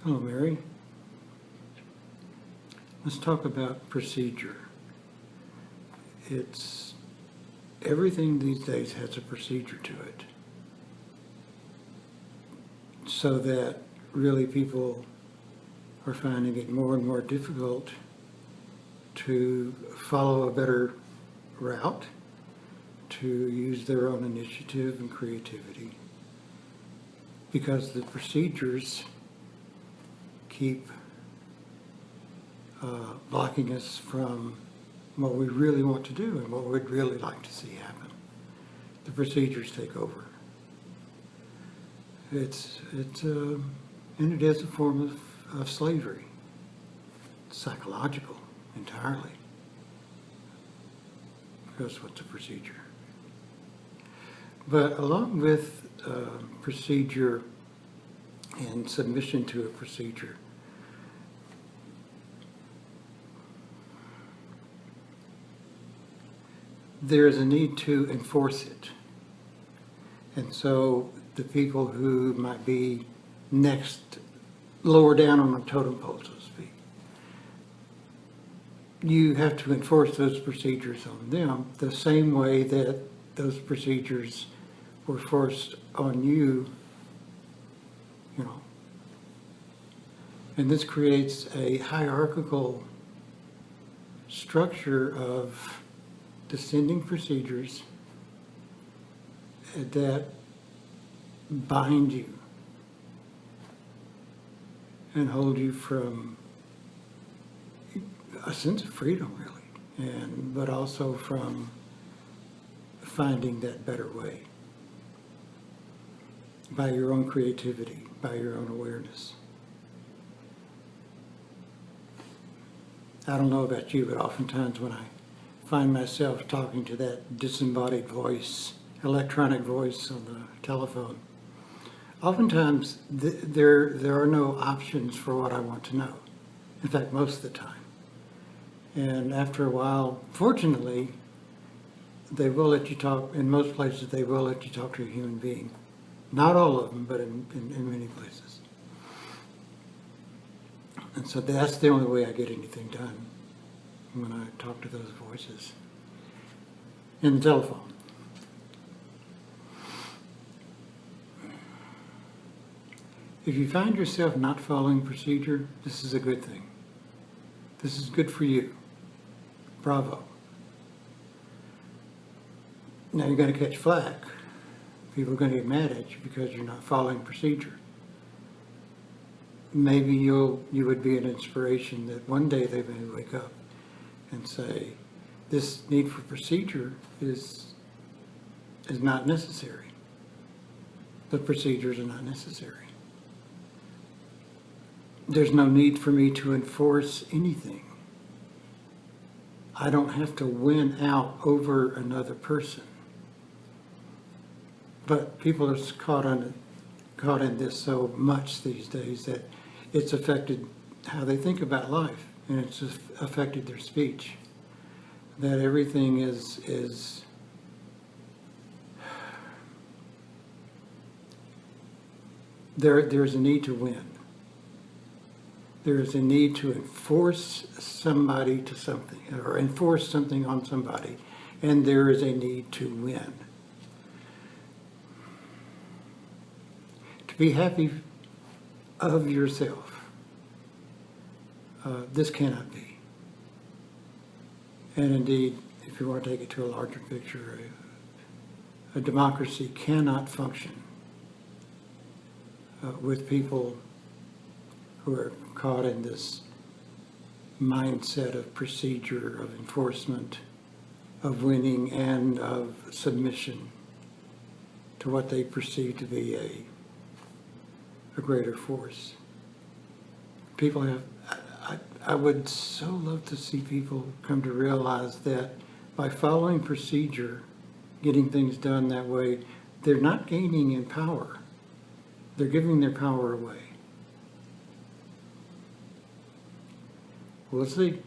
Hello, Mary. Let's talk about procedure. Everything these days has a procedure to it, so that really people are finding it more and more difficult to follow a better route, to use their own initiative and creativity, because the procedures keep blocking us from what we really want to do and what we'd really like to see happen. The procedures take over. And it is a form of slavery. It's psychological entirely. Because what's a procedure? But along with procedure and submission to a procedure, there is a need to enforce it. And so the people who might be next, lower down on the totem pole, so to speak, you have to enforce those procedures on them the same way that those procedures were forced on you, And this creates a hierarchical structure of descending procedures that bind you and hold you from a sense of freedom, really, but also from finding that better way by your own creativity, by your own awareness. I don't know about you, but oftentimes when I find myself talking to that disembodied voice, electronic voice on the telephone, oftentimes there are no options for what I want to know. In fact, most of the time. And after a while, fortunately, they will let you talk. In most places, they will let you talk to a human being. Not all of them, but in many places. And so that's the only way I get anything done, when I talk to those voices in the telephone. If you find yourself not following procedure, this is a good thing. This is good for you. Bravo. Now you're going to catch flack. People are going to get mad at you because you're not following procedure. Maybe you would be an inspiration that one day they may wake up and say, this need for procedure is not necessary. The procedures are not necessary. There's no need for me to enforce anything. I don't have to win out over another person. But people are caught in this so much these days that it's affected how they think about life, and it's just affected their speech. That everything is there's a need to win. There is a need to enforce somebody to something, or enforce something on somebody, and there is a need to win. To be happy of yourself, this cannot be. And indeed, if you want to take it to a larger picture, a democracy cannot function with people who are caught in this mindset of procedure, of enforcement, of winning, and of submission to what they perceive to be a greater force. People have, I would so love to see people come to realize that by following procedure, getting things done that way, they're not gaining in power. They're giving their power away. We'll see.